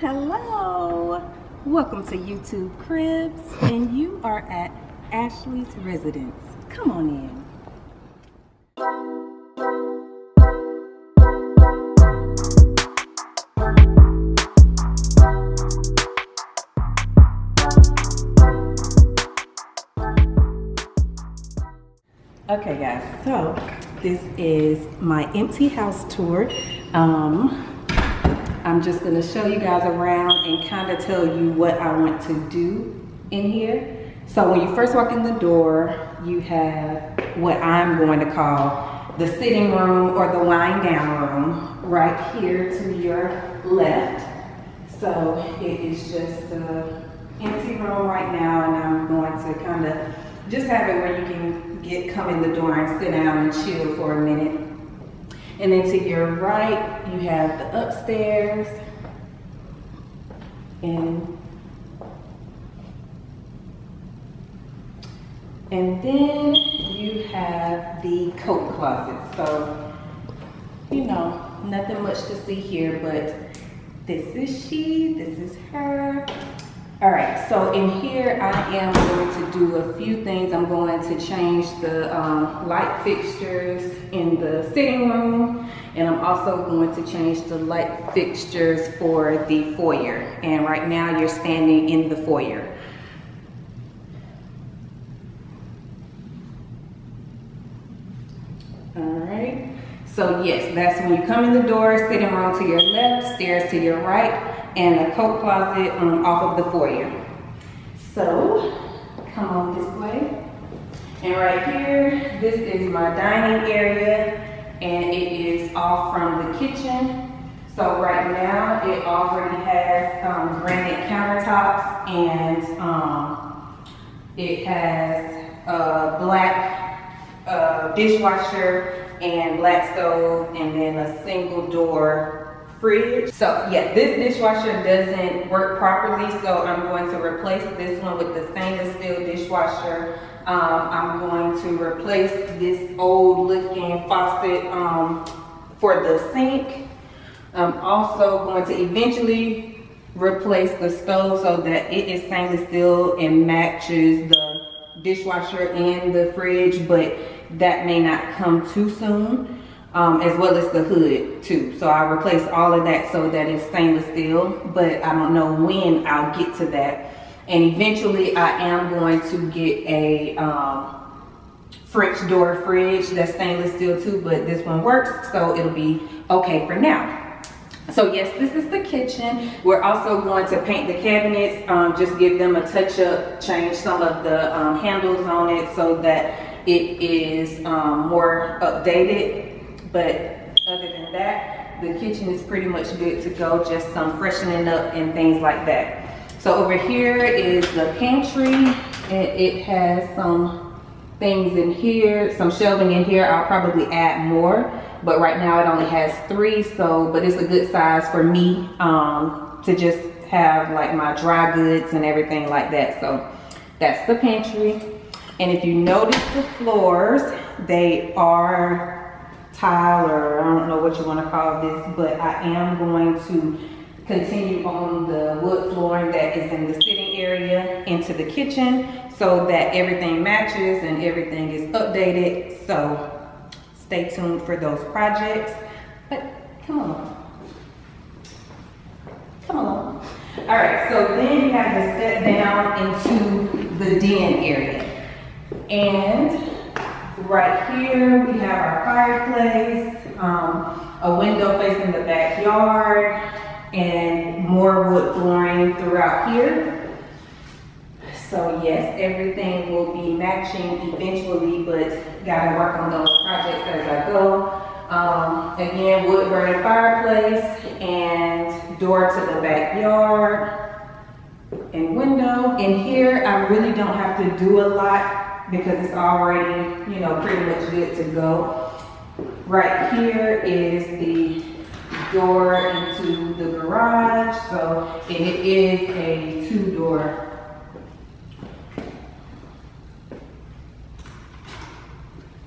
Hello, welcome to YouTube Cribs, and you are at Ashley's residence. Come on in. Okay guys, so this is my empty house tour. I'm just going to show you guys around and kind of tell you what I want to do in here. So when you first walk in the door, you have what I'm going to call the sitting room or the lying down room right here to your left. So it is just an empty room right now, and I'm going to kind of just have it where you can come in the door and sit down and chill for a minute. And then to your right, you have the upstairs, and then you have the coat closet. So, you know, nothing much to see here, but this is she, this is her. All right, so in here I am going to do a few things. I'm going to change the light fixtures in the sitting room, and I'm also going to change the light fixtures for the foyer. And right now you're standing in the foyer. All right, so yes, that's when you come in the door, sitting room to your left, stairs to your right, and a coat closet off of the foyer. So come on this way. And right here, this is my dining area, and it is off from the kitchen. So right now it already has granite countertops, and it has a black dishwasher and black stove, and then a single door fridge. So yeah, this dishwasher doesn't work properly, so I'm going to replace this one with the stainless steel dishwasher. I'm going to replace this old looking faucet for the sink. I'm also going to eventually replace the stove so that it is stainless steel and matches the dishwasher and the fridge, but that may not come too soon. As well as the hood too. So I'll replace all of that so that it's stainless steel, but I don't know when I'll get to that. And eventually I am going to get a French door fridge that's stainless steel too, but this one works, so it'll be okay for now. So yes, this is the kitchen. We're also going to paint the cabinets, just give them a touch up, change some of the handles on it so that it is more updated. But other than that, the kitchen is pretty much good to go, just some freshening up and things like that. So over here is the pantry, and it has some things in here, some shelving in here. I'll probably add more, but right now it only has 3, so, but it's a good size for me to just have like my dry goods and everything like that. So that's the pantry. And if you notice the floors, they are tile, or I don't know what you want to call this, but I am going to continue on the wood flooring that is in the sitting area into the kitchen so that everything matches and everything is updated. So stay tuned for those projects. But come along. Come along. All right, so then you have to step down into the den area. And right here we have our fireplace, a window facing the backyard, and more wood flooring throughout here. So yes, everything will be matching eventually, but gotta work on those projects as I go. Again, wood burning fireplace and door to the backyard and window. In here, I really don't have to do a lot because it's already, you know, pretty much good to go. Right here is the door into the garage. So, and it is a two-door.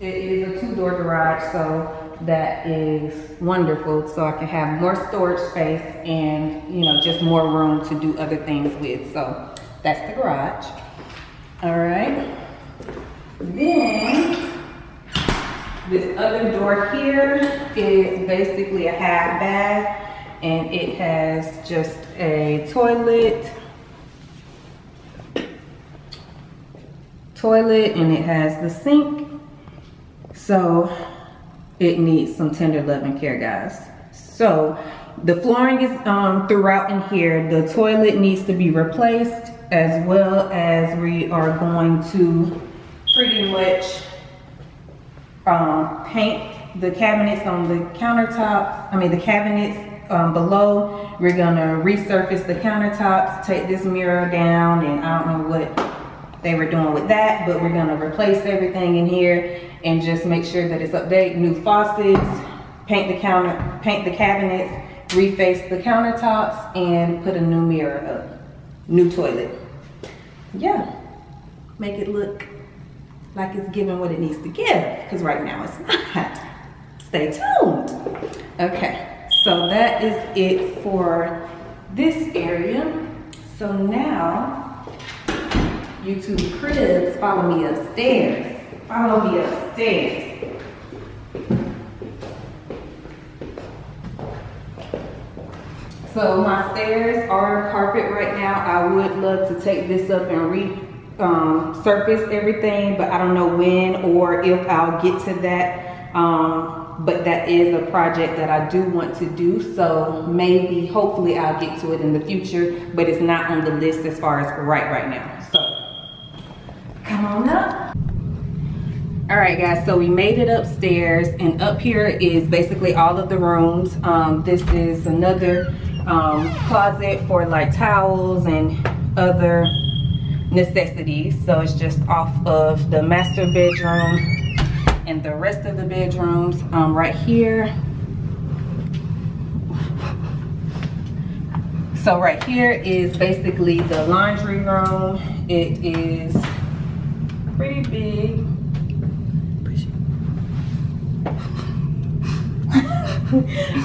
It is a two-door garage, so that is wonderful, so I can have more storage space and, you know, just more room to do other things with. So that's the garage. All right. Then this other door here is basically a half bath, and it has just a toilet, and it has the sink. So it needs some tender love and care, guys. So the flooring is throughout in here. The toilet needs to be replaced, as well as we are going to pretty much paint the cabinets on the countertops. I mean the cabinets below. We're gonna resurface the countertops, take this mirror down, and I don't know what they were doing with that, but we're gonna replace everything in here and just make sure that it's updated. New faucets, paint the cabinets, reface the countertops, and put a new mirror up. New toilet. Yeah, make it look like it's giving what it needs to give, because right now it's not. Stay tuned. Okay, so that is it for this area. So now, YouTube cribs, follow me upstairs. Follow me upstairs. So my stairs are carpet right now. I would love to take this up and resurface everything, but I don't know when or if I'll get to that. But that is a project that I do want to do. So maybe, hopefully I'll get to it in the future, but it's not on the list as far as right now. So come on up. All right, guys, so we made it upstairs, and up here is basically all of the rooms. This is another closet for like towels and other necessities. So it's just off of the master bedroom and the rest of the bedrooms right here. So right here is basically the laundry room. It is pretty big.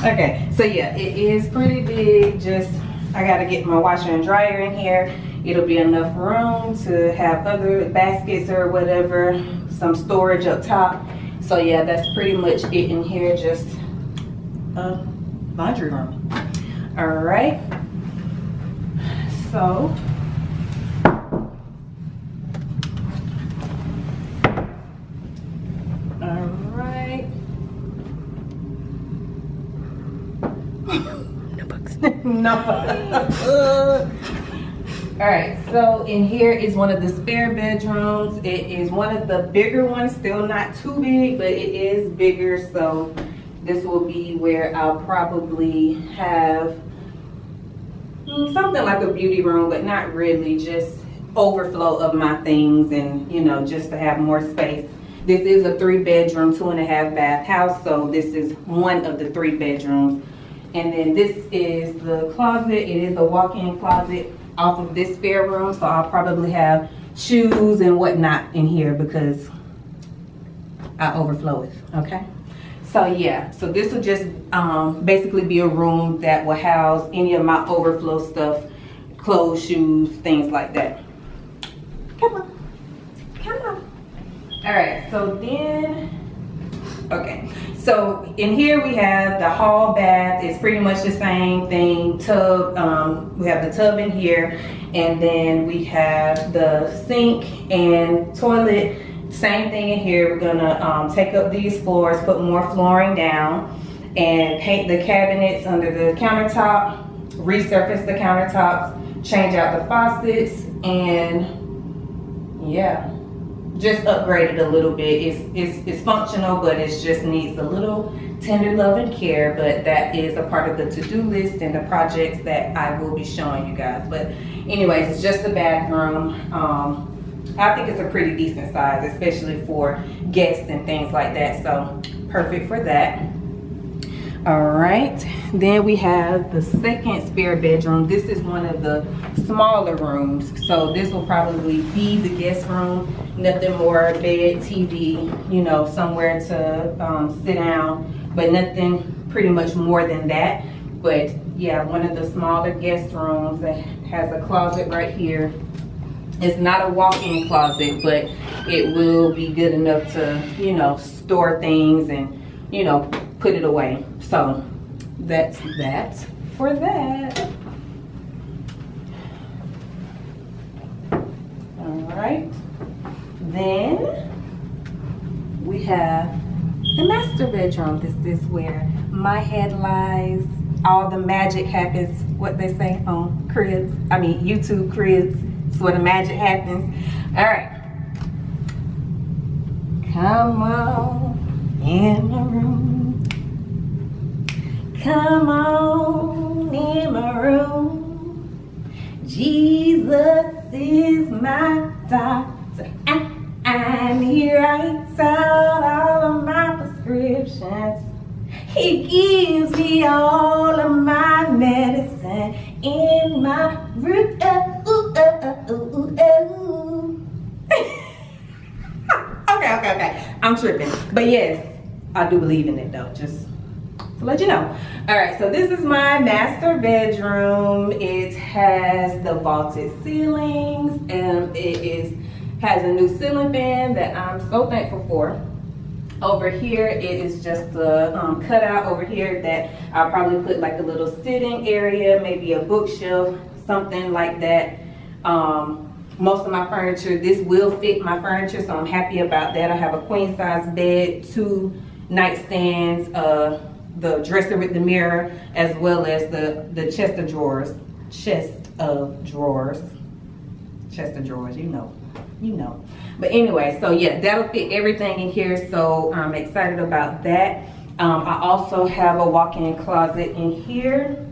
Okay, so yeah, it is pretty big. Just I gotta get my washer and dryer in here. It'll be enough room to have other baskets or whatever, some storage up top. So yeah, that's pretty much it in here, just a laundry room. All right, so no. All right, so in here is one of the spare bedrooms. It is one of the bigger ones, still not too big, but it is bigger. So this will be where I'll probably have something like a beauty room, but not really, just overflow of my things, and you know, just to have more space. This is a 3-bedroom, 2.5 bath house, so this is one of the 3 bedrooms. And then this is the closet. It is a walk-in closet off of this spare room, so I'll probably have shoes and whatnot in here because I overflow it, okay? So yeah, so this will just basically be a room that will house any of my overflow stuff, clothes, shoes, things like that. Come on, come on. All right, so then, okay. So in here we have the hall bath. It's pretty much the same thing. Tub, we have the tub in here, and then we have the sink and toilet. Same thing in here. We're gonna take up these floors, put more flooring down, and paint the cabinets under the countertop, resurface the countertops, change out the faucets, and yeah, just upgrade it a little bit. It's functional, but it just needs a little tender love and care. But that is a part of the to-do list and the projects that I will be showing you guys. But anyways, it's just a bathroom. I think it's a pretty decent size, especially for guests and things like that. So perfect for that. All right, then we have the second spare bedroom. This is one of the smaller rooms, so this will probably be the guest room. Nothing more, bed, TV, you know, somewhere to sit down, but nothing pretty much more than that. But yeah, one of the smaller guest rooms that has a closet right here. It's not a walk-in closet, but it will be good enough to, you know, store things and, you know, put it away. So that's that for that. All right. Then we have the master bedroom. This is where my head lies. All the magic happens, what they say on cribs. I mean, YouTube cribs. It's where the magic happens. All right. Come on in my room. Come on in my room. Jesus is my doctor, and he writes out all of my prescriptions. He gives me all of my medicine in my room. Okay. I'm tripping. But yes, I do believe in it though, just to let you know. All right, so this is my master bedroom. It has the vaulted ceilings, and has a new ceiling fan that I'm so thankful for. Over here, it is just a cutout over here that I'll probably put like a little sitting area, maybe a bookshelf, something like that. Most of my furniture, this will fit my furniture, so I'm happy about that. I have a queen size bed, 2 nightstands, the dresser with the mirror, as well as the chest of drawers, you know. But anyway, so yeah, that'll fit everything in here, so I'm excited about that. I also have a walk-in closet in here,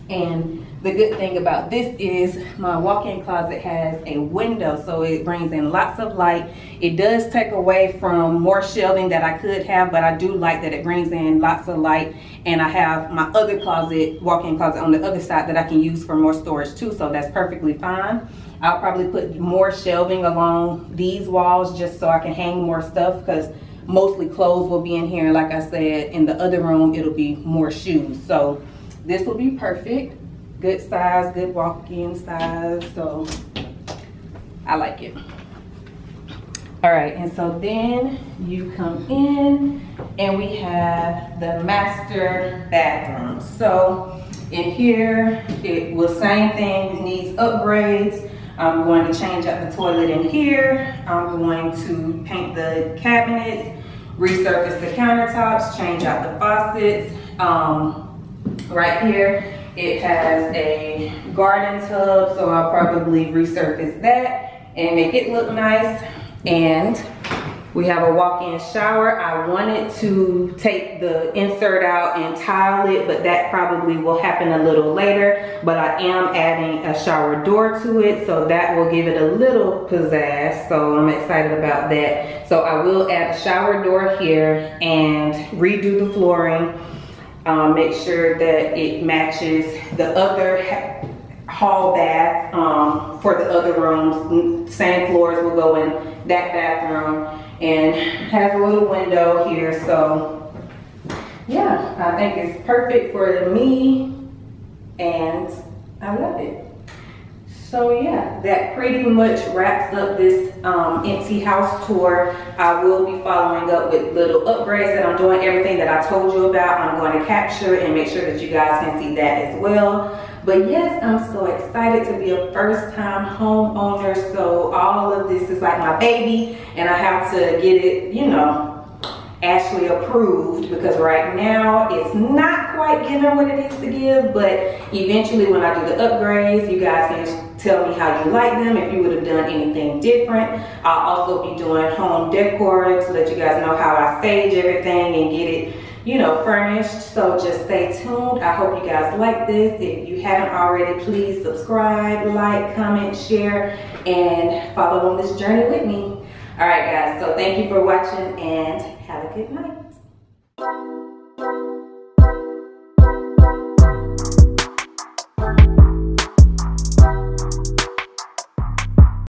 and the good thing about this is my walk-in closet has a window, so it brings in lots of light. It does take away from more shelving that I could have, but I do like that it brings in lots of light. And I have my other closet, walk-in closet on the other side that I can use for more storage too, so that's perfectly fine. I'll probably put more shelving along these walls just so I can hang more stuff, because mostly clothes will be in here. And like I said, in the other room, it'll be more shoes. So this will be perfect. Good size, good walk-in size, so I like it. All right, and so then you come in and we have the master bathroom. So in here, it was same thing, it needs upgrades. I'm going to change out the toilet in here. I'm going to paint the cabinets, resurface the countertops, change out the faucets. Right here, it has a garden tub, so I'll probably resurface that and make it look nice. And we have a walk-in shower. I wanted to take the insert out and tile it, but that probably will happen a little later. But I am adding a shower door to it, so that will give it a little pizzazz. So I'm excited about that. So I will add a shower door here and redo the flooring. Make sure that it matches the other hall bath for the other rooms. Same floors will go in that bathroom, and has a little window here. So yeah, I think it's perfect for me and I love it. So yeah, that pretty much wraps up this empty house tour. I will be following up with little upgrades that I'm doing. Everything that I told you about, I'm going to capture and make sure that you guys can see that as well. But yes, I'm so excited to be a first-time homeowner. So all of this is like my baby, and I have to get it, you know, Ashley approved, because right now it's not quite giving what it needs to give. But eventually, when I do the upgrades, you guys can tell me how you like them, if you would have done anything different. I'll also be doing home decor to let you guys know how I stage everything and get it, you know, furnished. So just stay tuned. I hope you guys like this. If you haven't already, please subscribe, like, comment, share, and follow on this journey with me. All right, guys, so thank you for watching and have a good night.